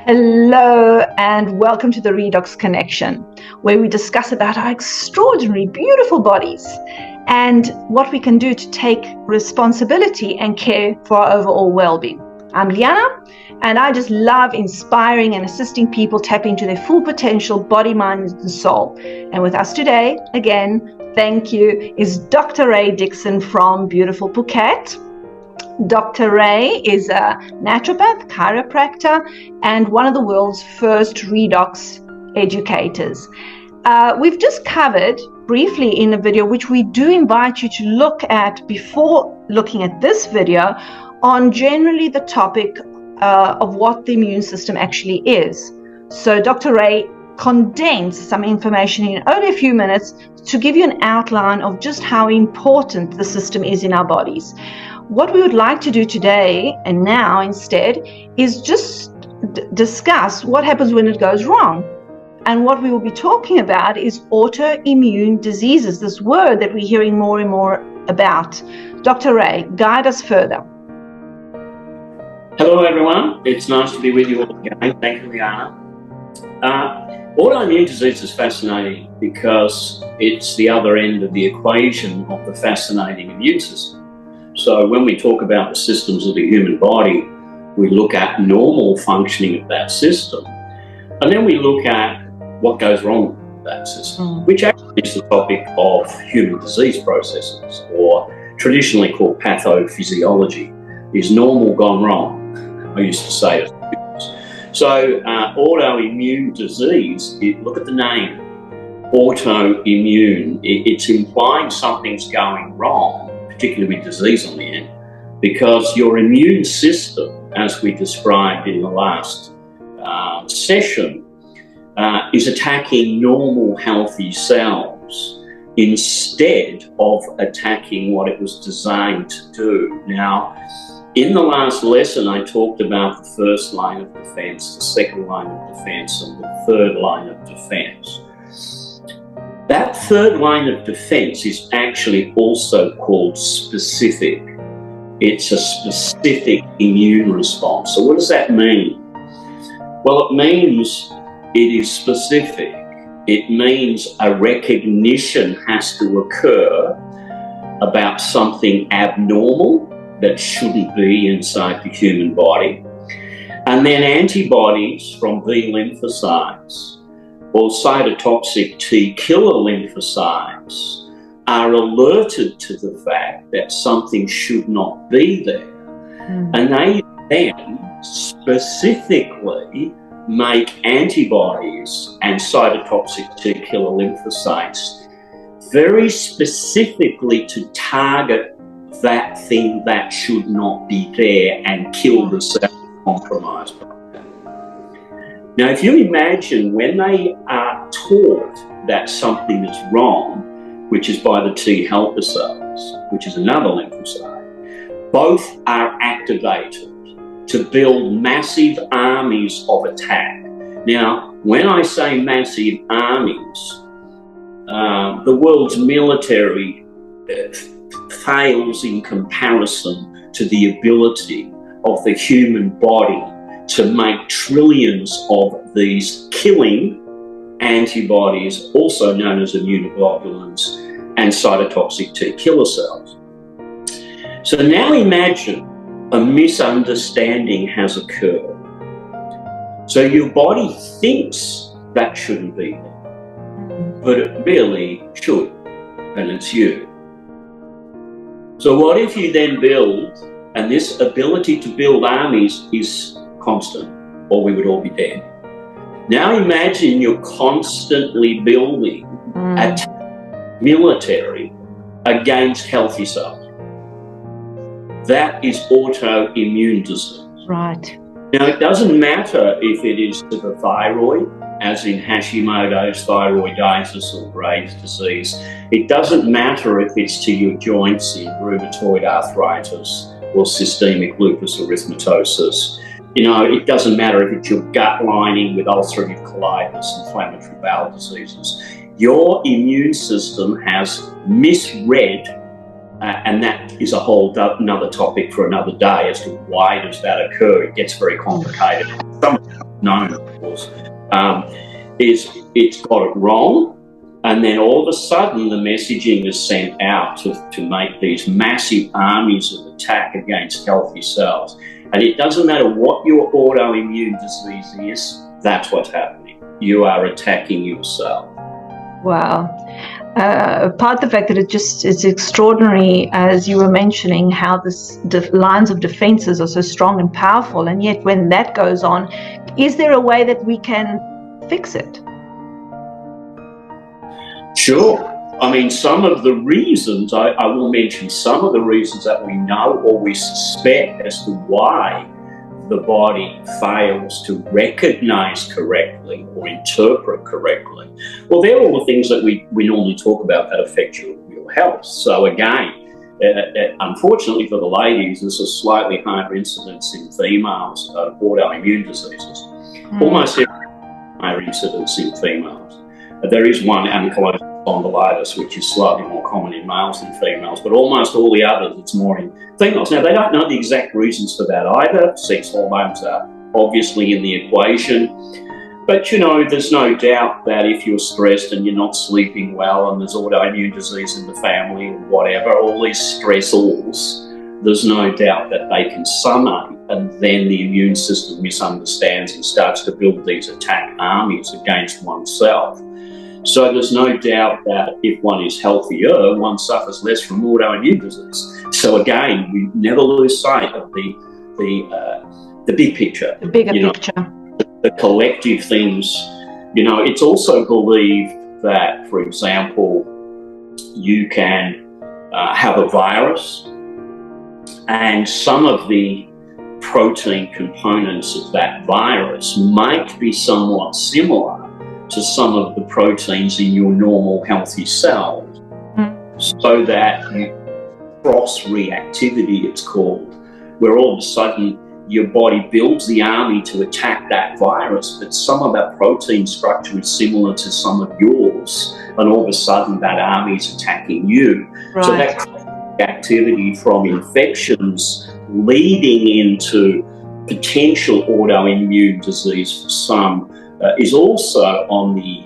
Hello and welcome to the Redox Connection, where we discuss about our extraordinary, beautiful bodies and what we can do to take responsibility and care for our overall well-being. I'm Liana, and I just love inspiring and assisting people tap into their full potential, body, mind, and soul. And with us today, again, thank you, is Dr. Ray Dixon from beautiful Phuket. Dr. Ray is a naturopath, chiropractor, and one of the world's first redox educators. We've just covered briefly in a video, which we do invite you to look at before looking at this video, on generally the topic of what the immune system actually is. So Dr. Ray condensed some information in only a few minutes to give you an outline of just how important the system is in our bodies. What we would like to do today and now instead is just discuss what happens when it goes wrong. And what we will be talking about is autoimmune diseases, this word that we're hearing more and more about. Dr. Ray, guide us further. Hello everyone, it's nice to be with you all again. Thank you, Liana. Autoimmune disease is fascinating because it's the other end of the equation of the fascinating immune system. So when we talk about the systems of the human body, we look at normal functioning of that system, and then we look at what goes wrong with that system, which actually is the topic of human disease processes, or traditionally called pathophysiology. Is normal gone wrong? I used to say it. So autoimmune disease, look at the name, autoimmune. It's implying something's going wrong, particularly with disease on the end, because your immune system, as we described in the last session, is attacking normal healthy cells instead of attacking what it was designed to do. Now, in the last lesson, I talked about the first line of defense, the second line of defense, and the third line of defense. That third line of defense is actually also called specific. It's a specific immune response. So what does that mean? Well, it means it is specific. It means a recognition has to occur about something abnormal that shouldn't be inside the human body. And then antibodies from B lymphocytes or cytotoxic T killer lymphocytes are alerted to the fact that something should not be there. And they then specifically make antibodies and cytotoxic T killer lymphocytes very specifically to target that thing that should not be there and kill the cell compromised. Now, if you imagine when they are taught that something is wrong, which is by the T helper cells, which is another lymphocyte, both are activated to build massive armies of attack. Now, when I say massive armies, the world's military fails in comparison to the ability of the human body to make trillions of these killing antibodies, also known as immunoglobulins, and cytotoxic T killer cells. So now imagine a misunderstanding has occurred. So your body thinks that shouldn't be there, but it really should, and it's you. So what if you then build, and this ability to build armies is constant, or we would all be dead. Now imagine you're constantly building a military against healthy cells. That is autoimmune disease. Right. Now it doesn't matter if it is to the thyroid, as in Hashimoto's thyroiditis or Graves' disease. It doesn't matter if it's to your joints in rheumatoid arthritis or systemic lupus erythematosus. You know, it doesn't matter if it's your gut lining with ulcerative colitis, inflammatory bowel diseases. Your immune system has misread, and that is a whole another topic for another day as to why does that occur. It gets very complicated. some known, of course, is it's got it wrong. And then all of a sudden, the messaging is sent out to make these massive armies of attack against healthy cells. And it doesn't matter what your autoimmune disease is, that's what's happening. You are attacking yourself. Wow. Apart the fact that it's extraordinary, as you were mentioning, how the lines of defenses are so strong and powerful. And yet when that goes on, is there a way that we can fix it? Sure. I mean, some of the reasons, I will mention some of the reasons that we know or we suspect as to why the body fails to recognize correctly or interpret correctly. Well, they're all the things that we normally talk about that affect your health. So again, unfortunately for the ladies, there's a slightly higher incidence in females of autoimmune diseases. Almost every higher incidence in females. There is one, ankylosing spondylitis, which is slightly more common in males than females, but almost all the others, it's more in females. Now, they don't know the exact reasons for that either. Sex hormones are obviously in the equation. But, you know, there's no doubt that if you're stressed and you're not sleeping well and there's autoimmune disease in the family or whatever, all these stressors, there's no doubt that they can summate, and then the immune system misunderstands and starts to build these attack armies against oneself. So there's no doubt that if one is healthier, one suffers less from autoimmune disease. So again, we never lose sight of the big picture. The bigger picture. The collective things. You know, it's also believed that, for example, you can have a virus, and some of the protein components of that virus might be somewhat similar to some of the proteins in your normal healthy cells, so that cross-reactivity, it's called, where all of a sudden your body builds the army to attack that virus, but some of that protein structure is similar to some of yours, and all of a sudden that army is attacking you. Right. So that activity from infections leading into potential autoimmune disease for some is also on the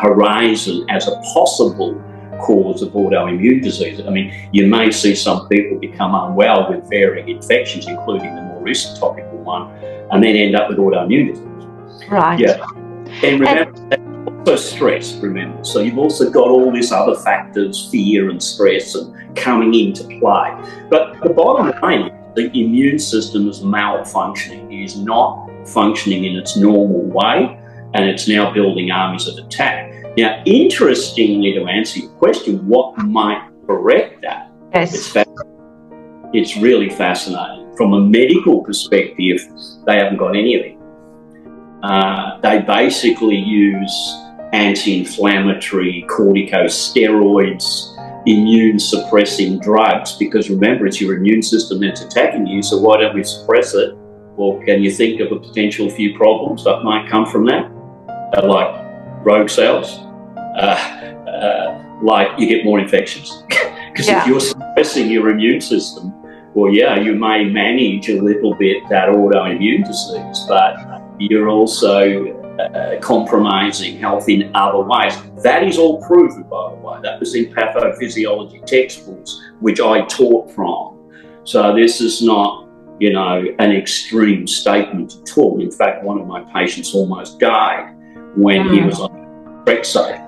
horizon as a possible cause of autoimmune disease. I mean, you may see some people become unwell with varying infections, including the more recent topical one, and then end up with autoimmune disease. Right. Yeah. And remember, also stress, remember. So you've also got all these other factors, fear and stress, and coming into play. But the bottom line is the immune system is malfunctioning. It is not functioning in its normal way, and it's now building armies of attack. Now, interestingly, to answer your question, what might correct that? Yes. It's really fascinating. From a medical perspective, they haven't got any of it. They basically use anti-inflammatory corticosteroids, immune-suppressing drugs, because remember, it's your immune system that's attacking you, so why don't we suppress it? Or can you think of a potential few problems that might come from that? Like rogue cells, like you get more infections. Because if you're suppressing your immune system, well, yeah, you may manage a little bit that autoimmune disease, but you're also compromising health in other ways. That is all proven, by the way. That was in pathophysiology textbooks, which I taught from. So this is not, you know, an extreme statement at all. In fact, one of my patients almost died when he was on Brexate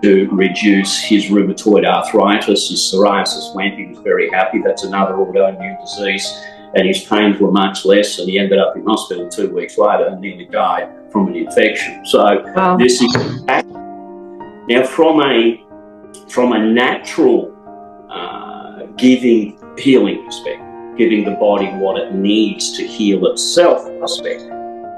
to reduce his rheumatoid arthritis. His psoriasis went. He was very happy. That's another autoimmune disease. And his pains were much less, and he ended up in hospital 2 weeks later and nearly died from an infection. So this is now from a natural healing perspective, giving the body what it needs to heal itself perspective,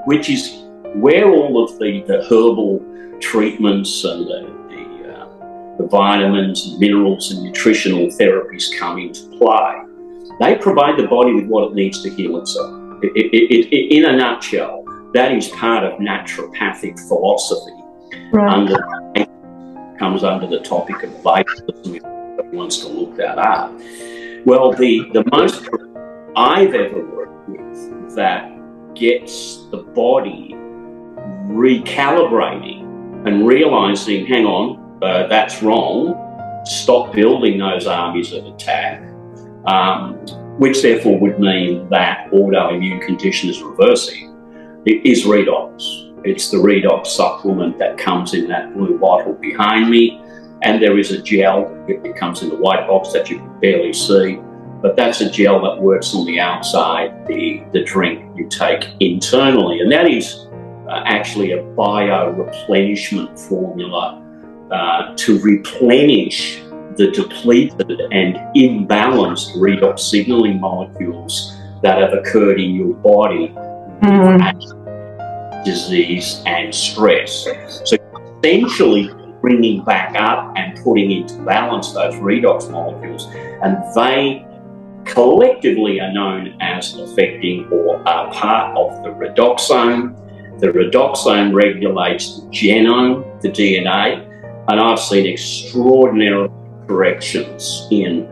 which is where all of the herbal treatments and the vitamins and minerals and nutritional therapies come into play. They provide the body with what it needs to heal itself. In a nutshell, that is part of naturopathic philosophy. Right. Comes under the topic of vitalism, if anyone wants to look that up. Well, the most I've ever worked with that gets the body recalibrating and realizing, hang on, that's wrong, stop building those armies of attack, which therefore would mean that autoimmune condition is reversing, it is Redox. It's the Redox supplement that comes in that blue bottle behind me, and there is a gel. It comes in the white box that you can barely see, but that's a gel that works on the outside, the drink you take internally, and that is actually a bio-replenishment formula to replenish the depleted and imbalanced redox signaling molecules that have occurred in your body with disease and stress. So essentially bringing back up and putting into balance those redox molecules, and they collectively are known as affecting or are part of the redoxome. The redoxome regulates the genome, the DNA, and I've seen extraordinary corrections in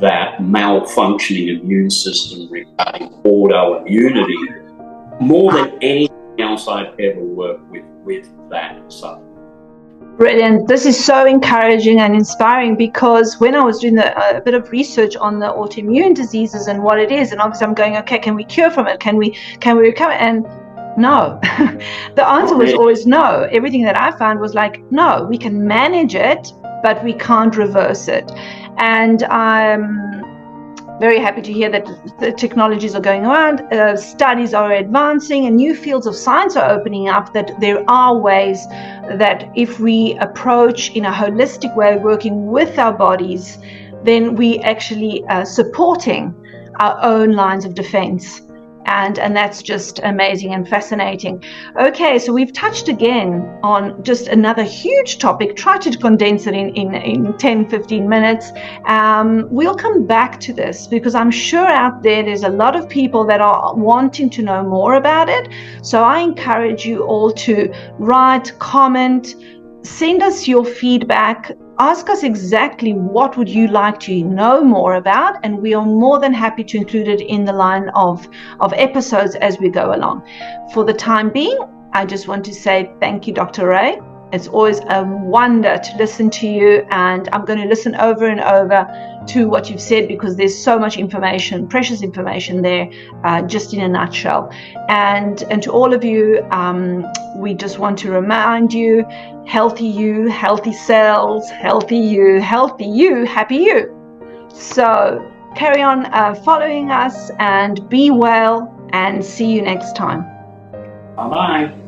that malfunctioning immune system regarding autoimmunity, more than anything else I've ever worked with that supplement. Brilliant. This is so encouraging and inspiring, because when I was doing a bit of research on the autoimmune diseases and what it is, and obviously I'm going, okay, can we cure from it? Can we recover? And no. The answer was always no. Everything that I found was like, no, we can manage it, but we can't reverse it. And I'm very happy to hear that the technologies are going around, studies are advancing, and new fields of science are opening up, that there are ways that if we approach in a holistic way, working with our bodies, then we actually supporting our own lines of defense. And that's just amazing and fascinating. Okay, so we've touched again on just another huge topic. Try to condense it in 10, 15 minutes. We'll come back to this, because I'm sure out there's a lot of people that are wanting to know more about it. So I encourage you all to write, comment, send us your feedback. Ask us exactly what would you like to know more about, and we are more than happy to include it in the line of episodes as we go along. For the time being, I just want to say thank you, Dr. Ray. It's always a wonder to listen to you, and I'm going to listen over and over to what you've said, because there's so much information, precious information there, just in a nutshell. And to all of you, we just want to remind you, healthy cells, healthy you, happy you. So carry on following us, and be well, and see you next time. Bye-bye.